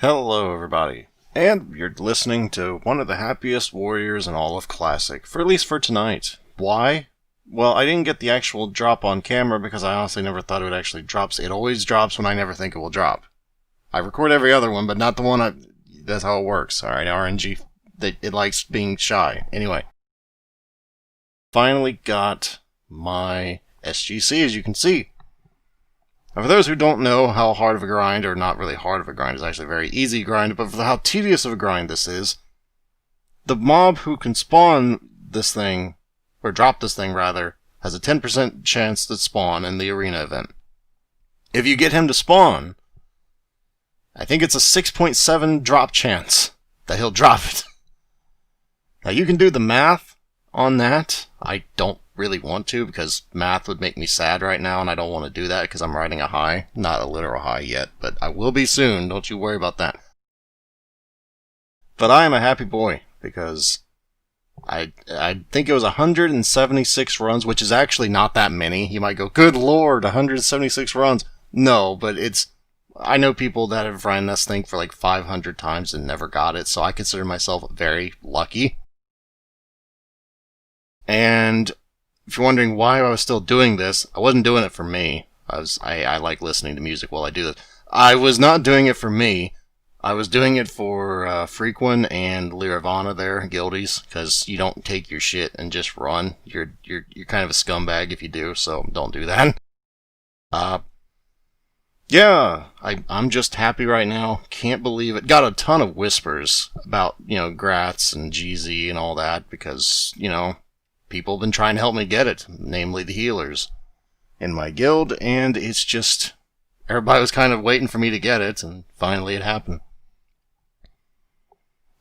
Hello, everybody, and you're listening to one of the happiest warriors in all of Classic, for at least for tonight. Why? Well, I didn't get the actual drop on camera because I honestly never thought it would actually drop. It always drops when I never think it will drop. I record every other one, but not the one that's how it works. Alright, RNG, it likes being shy. Anyway. Finally got my SGC, as you can see. Now, for those who don't know how hard of a grind, or not really hard of a grind, it's actually a very easy grind, but for how tedious of a grind this is, the mob who can spawn this thing, or drop this thing rather, has a 10% chance to spawn in the arena event. If you get him to spawn, I think it's a 6.7 drop chance that he'll drop it. Now you can do the math on that. I don't really want to because math would make me sad right now, and I don't want to do that because I'm riding a high. Not a literal high yet, but I will be soon. Don't you worry about that. But I am a happy boy because I think it was 176 runs, which is actually not that many. You might go, good lord, 176 runs. No, but I know people that have run this thing for like 500 times and never got it, so I consider myself very lucky. And if you're wondering why I was still doing this, I wasn't doing it for me. I like listening to music while I do this. I was not doing it for me. I was doing it for Frequin and Liravana there, guildies, because you don't take your shit and just run. You're kind of a scumbag if you do, so don't do that. Yeah, I'm just happy right now. Can't believe it. Got a ton of whispers about, Gratz and GZ and all that because, people have been trying to help me get it, namely the healers in my guild, and it's just, everybody was kind of waiting for me to get it, and finally it happened.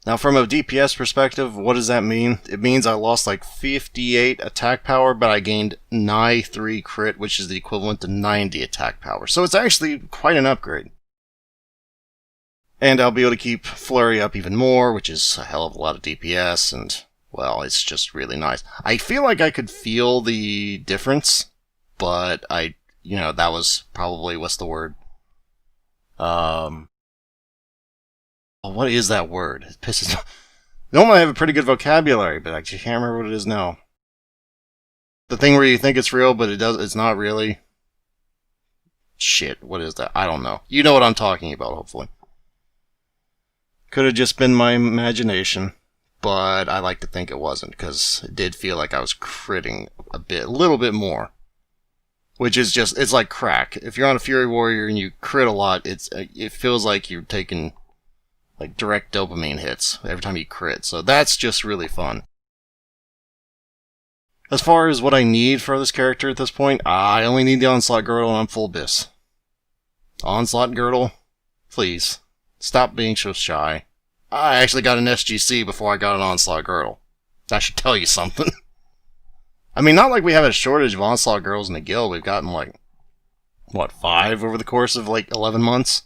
Now, from a DPS perspective, what does that mean? It means I lost like 58 attack power, but I gained nigh 3 crit, which is the equivalent to 90 attack power. So it's actually quite an upgrade. And I'll be able to keep Flurry up even more, which is a hell of a lot of DPS, and well, it's just really nice. I feel like I could feel the difference, but that was probably, what's the word? What is that word? It pisses me. Normally I have a pretty good vocabulary, but I can't remember what it is now. The thing where you think it's real, but it's not really. Shit, what is that? I don't know. You know what I'm talking about, hopefully. Could have just been my imagination. But I like to think it wasn't, because it did feel like I was critting a little bit more. Which is just, it's like crack. If you're on a Fury Warrior and you crit a lot, it feels like you're taking like direct dopamine hits every time you crit. So that's just really fun. As far as what I need for this character at this point, I only need the Onslaught Girdle and I'm full bis. Onslaught Girdle, please, stop being so shy. I actually got an SGC before I got an Onslaught Girdle. That should tell you something. I mean, not like we have a shortage of Onslaught Girdles in the guild. We've gotten, 5 over the course of, 11 months?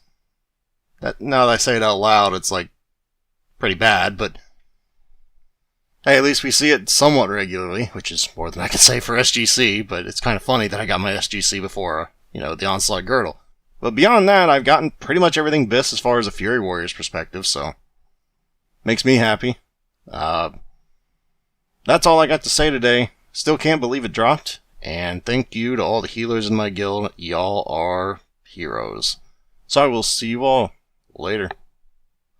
Now that I say it out loud, it's, pretty bad, but hey, at least we see it somewhat regularly, which is more than I can say for SGC, but it's kind of funny that I got my SGC before, the Onslaught Girdle. But beyond that, I've gotten pretty much everything bis as far as a Fury Warrior's perspective, so makes me happy. That's all I got to say today. Still can't believe it dropped. And thank you to all the healers in my guild. Y'all are heroes. So I will see you all later.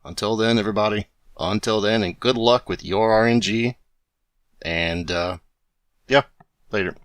Until then, everybody. Until then, and good luck with your RNG. And, yeah, later.